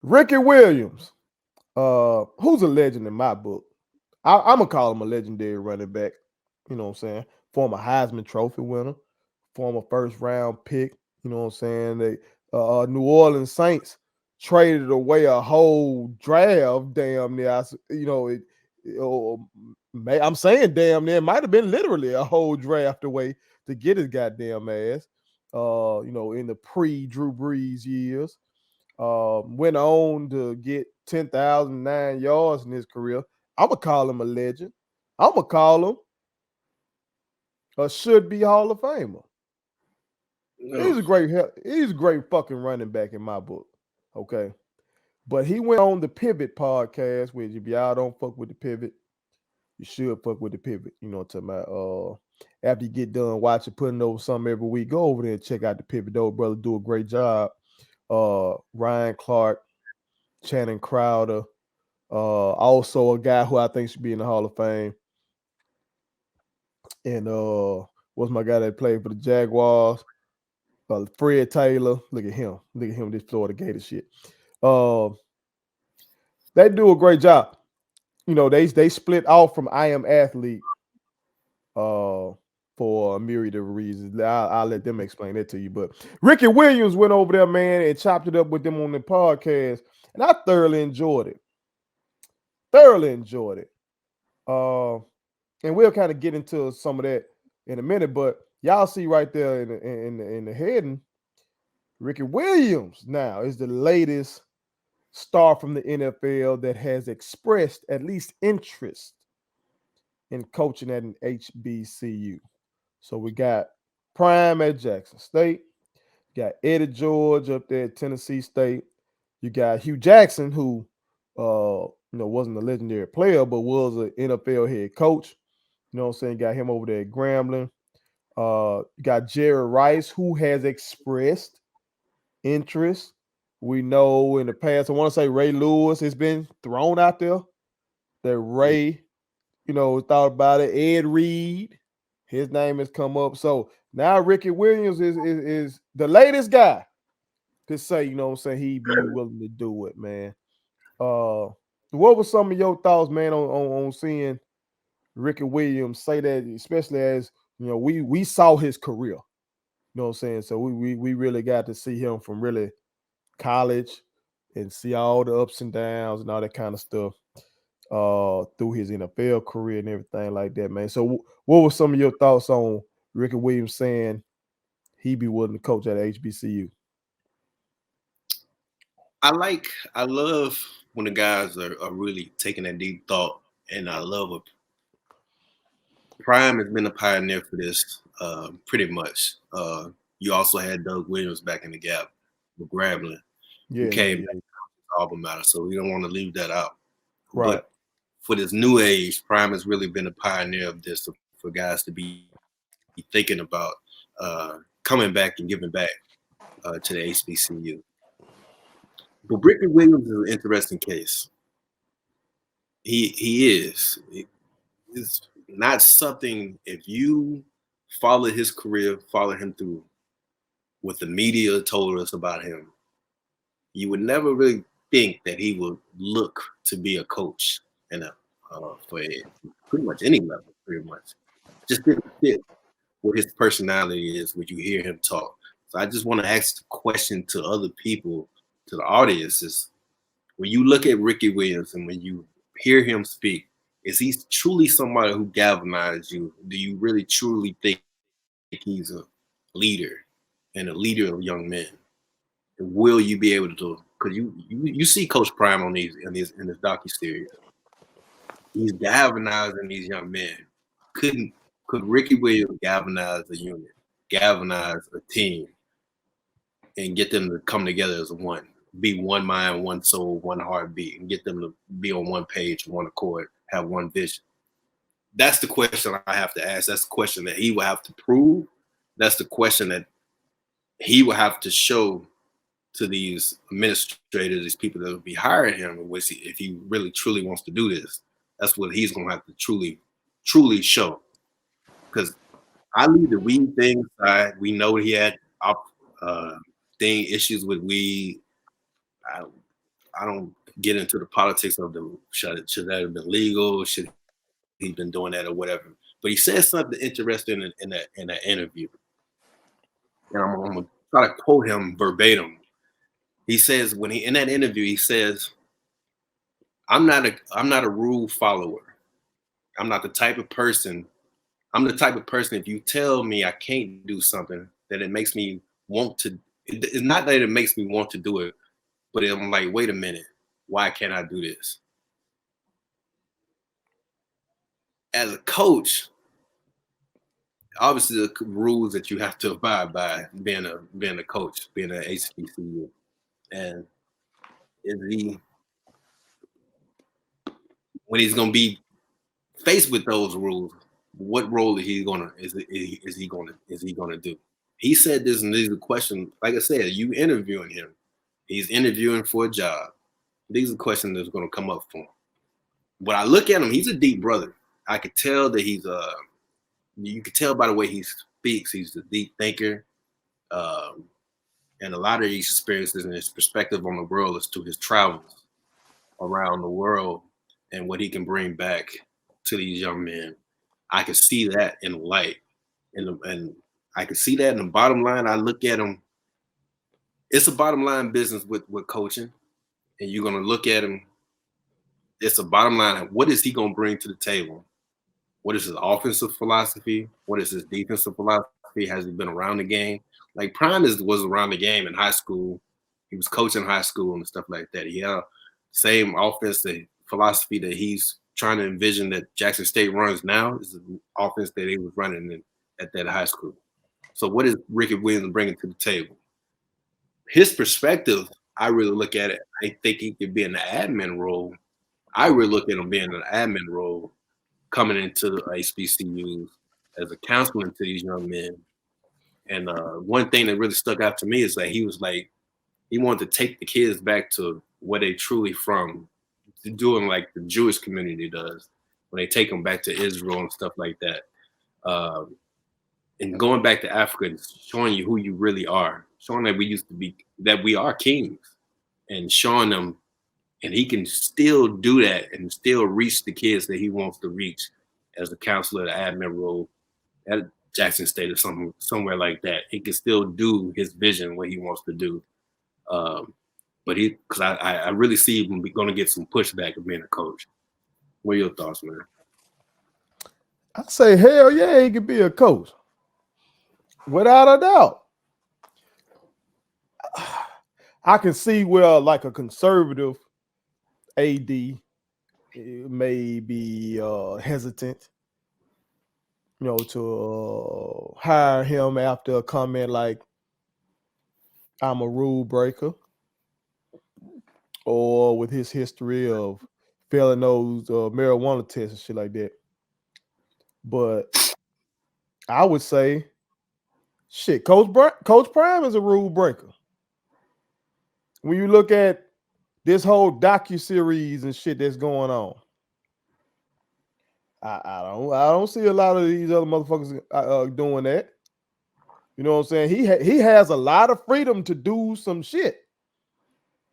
Ricky Williams, who's a legend in my book. I'm gonna call him a legendary running back. You know what I'm saying? Former Heisman Trophy winner, former first round pick. You know what I'm saying? They New Orleans Saints traded away a whole draft. Damn near, I'm saying damn near. It might have been literally a whole draft away to get his goddamn ass. In the pre Drew Brees years. Went on to get 10,009 yards in his career. I'm gonna call him a legend. I'm gonna call him a should be Hall of Famer. No. He's a great fucking running back in my book. Okay. But he went on the Pivot podcast, which if y'all don't fuck with the Pivot, you should fuck with the Pivot. You know what I'm talking about? After you get done watching, putting over something every week, go over there and check out the Pivot. Those brother do a great job. Ryan Clark, Channing Crowder, also a guy who I think should be in the Hall of Fame. And what's my guy that played for the Jaguars? Fred Taylor. Look at him. Look at him, this Florida Gator shit. Uh, they do a great job. You know, they split off from I Am Athlete for a myriad of reasons. I'll let them explain that to you. But Ricky Williams went over there, man, and chopped it up with them on the podcast. And I thoroughly enjoyed it. Thoroughly enjoyed it. And we'll kind of get into some of that in a minute. But y'all see right there in the heading, Ricky Williams now is the latest star from the NFL that has expressed at least interest in coaching at an HBCU. So we got Prime at Jackson State, got Eddie George up there at Tennessee State. You got Hugh Jackson, who wasn't a legendary player, but was an NFL head coach. You know what I'm saying? Got him over there at Grambling. You got Jerry Rice, who has expressed interest. We know in the past, I want to say Ray Lewis has been thrown out there. That Ray, thought about it. Ed Reed, his name has come up. So now Ricky Williams is the latest guy to say, you know what I'm saying, he be willing to do it, man. What were some of your thoughts, man, on seeing Ricky Williams say that, especially as we saw his career. You know what I'm saying? So we really got to see him from really college and see all the ups and downs and all that kind of stuff through his NFL career and everything like that, man. So what were some of your thoughts on Ricky Williams saying he'd be willing to coach at HBCU? I love when the guys are really taking that deep thought, and I love it. Prime has been a pioneer for this, pretty much. You also had Doug Williams back in the gap with Grambling, who came back to album matter, so we don't want to leave that out. Right. But for this new age, Prime has really been a pioneer of this for guys to be thinking about coming back and giving back to the HBCU. But Ricky Williams is an interesting case. He is. It's not something, if you follow his career, follow him through what the media told us about him, you would never really think that he would look to be a coach and for pretty much any level, pretty much. Just didn't fit what his personality is when you hear him talk. So I just want to ask the question to other people, to the audience, is when you look at Ricky Williams and when you hear him speak, is he truly somebody who galvanizes you? Do you really truly think he's a leader and a leader of young men? And will you be able to? Because you see Coach Prime on in this docu series, he's galvanizing these young men. Could Ricky Williams galvanize a unit, galvanize a team, and get them to come together as one, be one mind, one soul, one heartbeat, and get them to be on one page, one accord, have one vision? That's the question I have to ask. That's the question that he will have to prove. That's the question that he will have to show to these administrators, these people that will be hiring him, if he really truly wants to do this. That's what he's going to have to truly show. Because I leave the weed thing aside. We know he had issues with weed. I don't get into the politics of the should that have been legal? Should he been doing that or whatever? But he said something interesting in that interview, and I'm gonna try to quote him verbatim. He says when he in that interview, he says, I'm not a rule follower. I'm not the type of person. I'm the type of person. If you tell me I can't do something, that it makes me want to. It's not that it makes me want to do it, but I'm like, wait a minute, why can't I do this? As a coach, obviously the rules that you have to abide by being a coach, being an HBCU, and is he when he's gonna be faced with those rules, what role is he gonna do? He said this, and these are the questions. Like I said, you interviewing him. He's interviewing for a job. These are the questions that's gonna come up for him. When I look at him, he's a deep brother. I could tell that you could tell by the way he speaks, he's a deep thinker. Um, and a lot of these experiences and his perspective on the world is to his travels around the world and what he can bring back to these young men. I can see that in light, and I can see that in the bottom line. I look at him. It's a bottom line business with coaching, and you're gonna look at him. It's a bottom line. What is he gonna bring to the table? What is his offensive philosophy? What is his defensive philosophy? Has he been around the game? Like was around the game in high school. He was coaching high school and stuff like that. He had same offense, the philosophy that he's trying to envision that Jackson State runs now is the offense that he was running at that high school. So what is Ricky Williams bringing to the table? His perspective, I really look at it. I think he could be in the admin role. I really look at him being in an admin role coming into the HBCUs as a counselor to these young men. And one thing that really stuck out to me is that he was like, he wanted to take the kids back to where they truly from, doing like the Jewish community does when they take them back to Israel and stuff like that. And going back to Africa and showing you who you really are, showing that we are kings, and showing them, and he can still do that and still reach the kids that he wants to reach as a counselor, the admin role at Jackson State or somewhere like that. He can still do his vision, what he wants to do. But because I really see him going to get some pushback of being a coach. What are your thoughts, man? I say, hell yeah, he could be a coach. Without a doubt. I can see where like a conservative AD may be hesitant, to hire him after a comment like, I'm a rule breaker, or with his history of failing those marijuana tests and shit like that. But I would say, shit, Coach Prime is a rule breaker. When you look at this whole docu-series and shit that's going on, I don't see a lot of these other motherfuckers doing that. You know what I'm saying? He has a lot of freedom to do some shit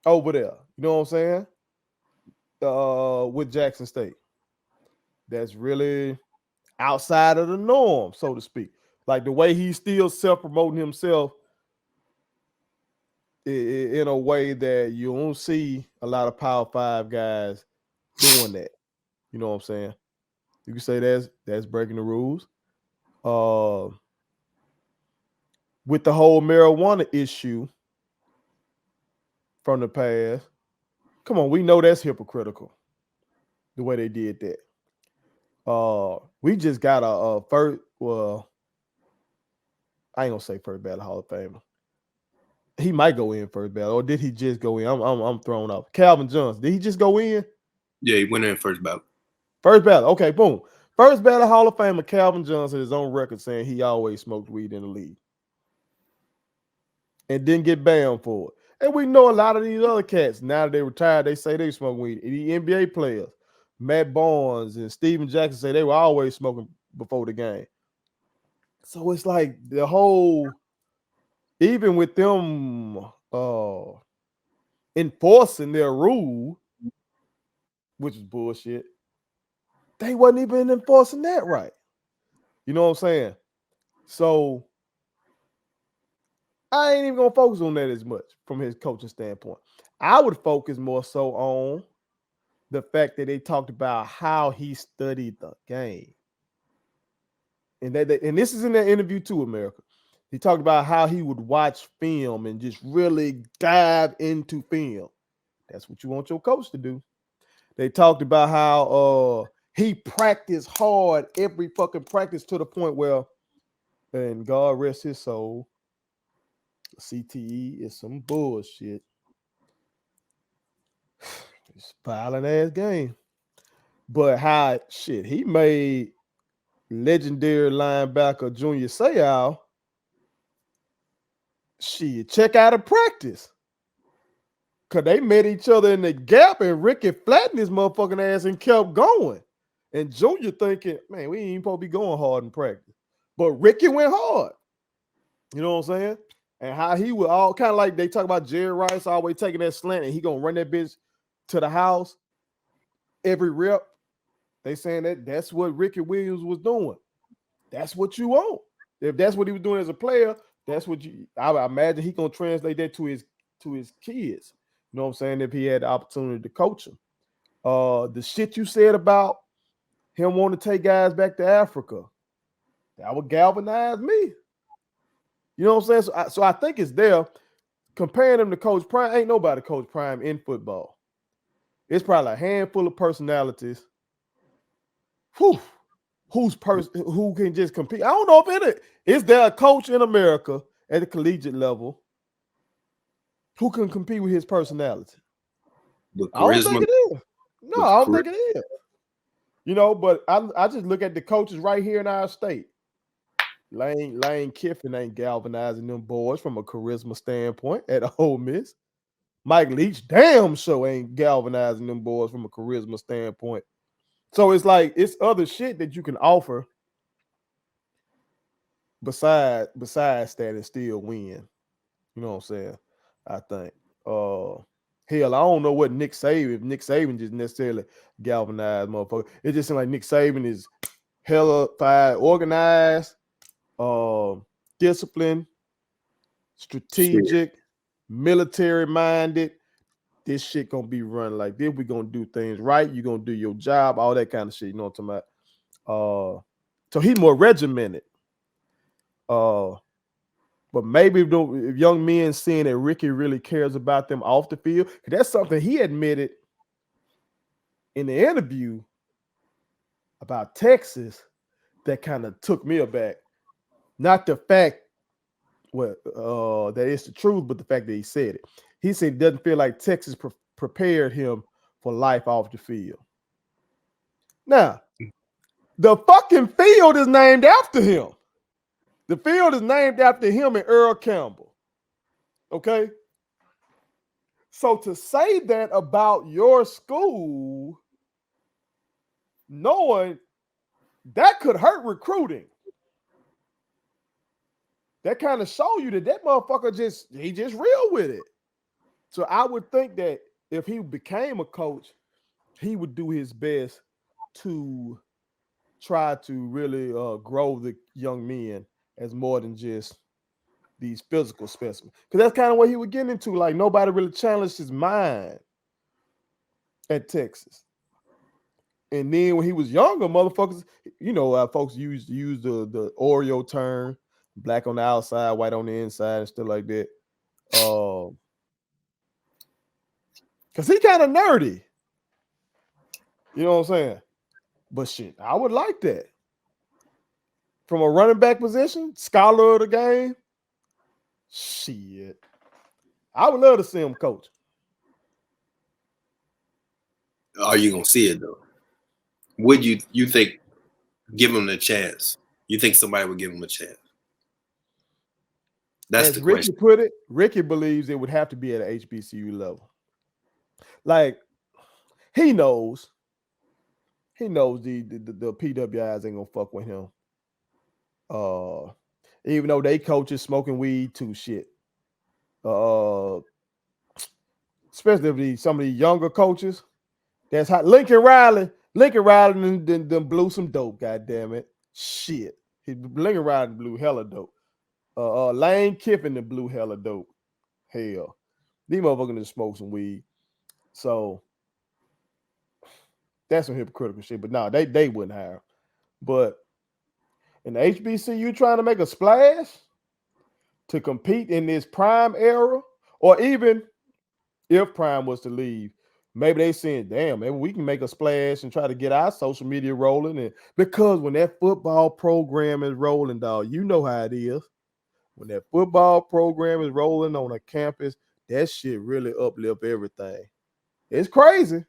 over there. You know what I'm saying? With Jackson State, that's really outside of the norm, so to speak. Like the way he's still self-promoting himself in a way that you don't see a lot of Power 5 guys doing that. You know what I'm saying? You can say that's breaking the rules. With the whole marijuana issue from the past, come on, we know that's hypocritical, the way they did that. We just got a first, well, I ain't gonna say first ballot Hall of Famer. He might go in first ballot, or did he just go in? I'm thrown off. Calvin Johnson, did he just go in? Yeah, he went in first ballot. First ballot. Okay, boom. First ballot Hall of Famer Calvin Johnson is on record saying he always smoked weed in the league and didn't get banned for it. And we know a lot of these other cats, now that they retired, they say they smoke weed. The NBA players, Matt Barnes and Steven Jackson, say they were always smoking before the game. So it's like the whole, even with them enforcing their rule, which is bullshit. They wasn't even enforcing that right. You know what I'm saying? So I ain't even gonna focus on that as much from his coaching standpoint. I would focus more so on the fact that they talked about how he studied the game. And and this is in that interview too, America. He talked about how he would watch film and just really dive into film. That's what you want your coach to do. They talked about how he practiced hard every fucking practice to the point where, and God rest his soul, CTE is some bullshit. It's violent ass game. But how shit, he made legendary linebacker Junior Seau shit check out of practice. Cause they met each other in the gap and Ricky flattened his motherfucking ass and kept going. And Junior thinking, man, we ain't even supposed to be going hard in practice. But Ricky went hard. You know what I'm saying? And how he would all kind of like they talk about Jerry Rice always taking that slant and he gonna run that bitch to the house every rep. They saying that that's what Ricky Williams was doing. That's what you want. If that's what he was doing as a player, that's what I imagine he gonna translate that to his kids. You know what I'm saying? If he had the opportunity to coach them. The shit you said about him wanting to take guys back to Africa, that would galvanize me. You know what I'm saying? So I think it's there. Comparing him to Coach Prime, ain't nobody Coach Prime in football. It's probably a handful of personalities. Who can just compete? I don't know if is there a coach in America at the collegiate level who can compete with his personality? I don't think it is. No, I don't think it is. You know, but I just look at the coaches right here in our state. Lane Kiffin ain't galvanizing them boys from a charisma standpoint at Ole Miss. Mike Leach damn sure ain't galvanizing them boys from a charisma standpoint. So it's like it's other shit that you can offer besides that and still win. You know what I'm saying? I think. Hell, I don't know what Nick Saban just necessarily galvanized motherfucker. It just seems like Nick Saban is hella organized, disciplined, strategic, military minded. This shit gonna be run like this. We gonna do things right. You gonna do your job, all that kind of shit. You know what I'm talking about? So he's more regimented. But maybe if young men seeing that Ricky really cares about them off the field, that's something he admitted in the interview about Texas that kind of took me aback. Not the fact that it's the truth, but the fact that he said it. He said it doesn't feel like Texas prepared him for life off the field. Now, the fucking field is named after him. The field is named after him and Earl Campbell. Okay? So to say that about your school, knowing that could hurt recruiting. That kind of show you that motherfucker just real with it. So I would think that if he became a coach, he would do his best to try to really grow the young men as more than just these physical specimens. Because that's kind of what he would get into. Like nobody really challenged his mind at Texas. And then when he was younger, motherfuckers, you know, folks used to use the Oreo term, black on the outside, white on the inside, and stuff like that. Because he kind of nerdy. You know what I'm saying? But shit, I would like that. From a running back position, scholar of the game, shit. I would love to see him coach. Are you going to see it, though? Would you think, give him a chance? You think somebody would give him a chance? That's As the Ricky question. put it, Ricky believes it would have to be at an HBCU level. Like, he knows the PWIs ain't gonna fuck with him. Even though they coaches smoking weed too, shit. especially if some of these younger coaches. That's how Lincoln Riley then blew some dope. God damn it, shit. Lincoln Riley blew hella dope. Lane Kiffin then blew hella dope. Hell, these motherfuckers just smoke some weed. So that's some hypocritical shit. But no, they wouldn't hire. But in the HBCU trying to make a splash to compete in this prime era, or even if prime was to leave, maybe they saying, damn, maybe we can make a splash and try to get our social media rolling. And because when that football program is rolling, dog, you know how it is. When that football program is rolling on a campus, that shit really uplift everything. It's crazy,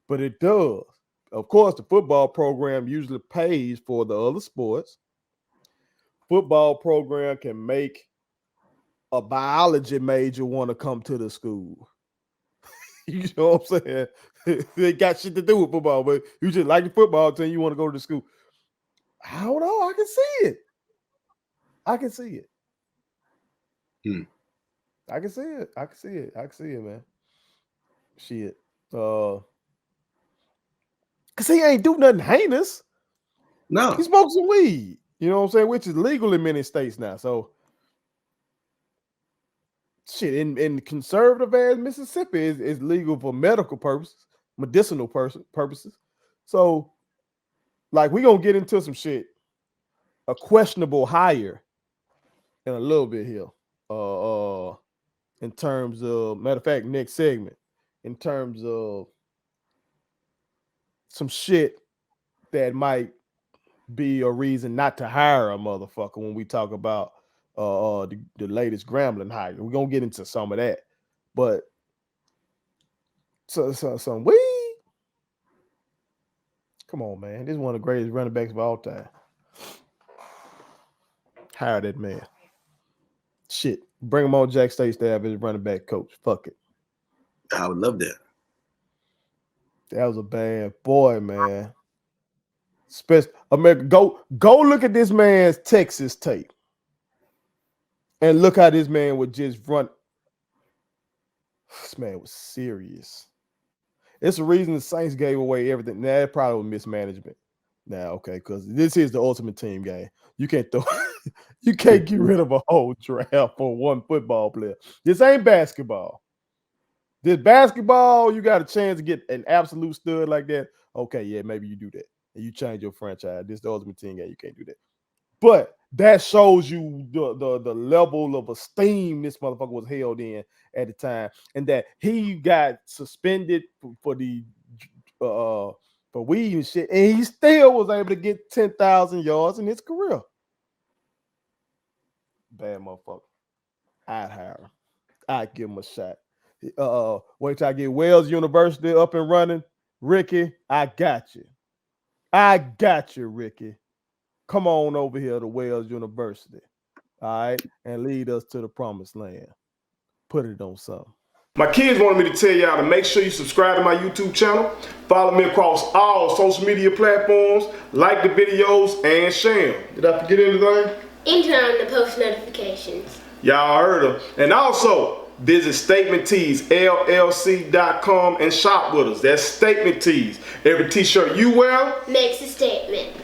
but it does. Of course, the football program usually pays for the other sports. Football program can make a biology major want to come to the school. You know what I'm saying? They got shit to do with football, but you just like the football team, you want to go to the school. I don't know. I can see it. I can see it. I can see it. I can see it. I can see it, man. Shit. Cause he ain't do nothing heinous. No. He smoked some weed. You know what I'm saying? Which is legal in many states now. So shit, in conservative ass Mississippi is legal for medical purposes, medicinal purposes. So, like, we gonna get into some shit, a questionable hire in a little bit here. In terms of, matter of fact, next segment, in terms of some shit that might be a reason not to hire a motherfucker when we talk about the latest Grambling hire. We're gonna get into some of that, but so some weed. Come on, man. This is one of the greatest running backs of all time. Hire that man. Shit. Bring him on Jack State staff as running back coach. Fuck it. I would love that. That was a bad boy, man. America, go look at this man's Texas tape. And look how this man would just run. This man was serious. It's the reason the Saints gave away everything. Nah, it probably was mismanagement. Now, okay, because this is the ultimate team game. You can't you can't get rid of a whole draft for one football player. This ain't basketball. This basketball, you got a chance to get an absolute stud like that. Okay, yeah, maybe you do that. And you change your franchise. This is the ultimate team game. You can't do that. But that shows you the level of esteem this motherfucker was held in at the time, and that he got suspended for weed and shit, and he still was able to get 10,000 yards in his career. Bad motherfucker. I'd hire him. I'd give him a shot. Wait till I get Wells University up and running. Ricky, I got you. I got you, Ricky. Come on over here to Wells University, all right, and lead us to the promised land. Put it on something. My kids wanted me to tell y'all to make sure you subscribe to my YouTube channel, follow me across all social media platforms, like the videos, and share them. Did I forget anything? And turn on the post notifications. Y'all heard them. And also, visit StatementTees, LLC.com and shop with us. That's Statement Tees. Every t-shirt you wear makes a statement.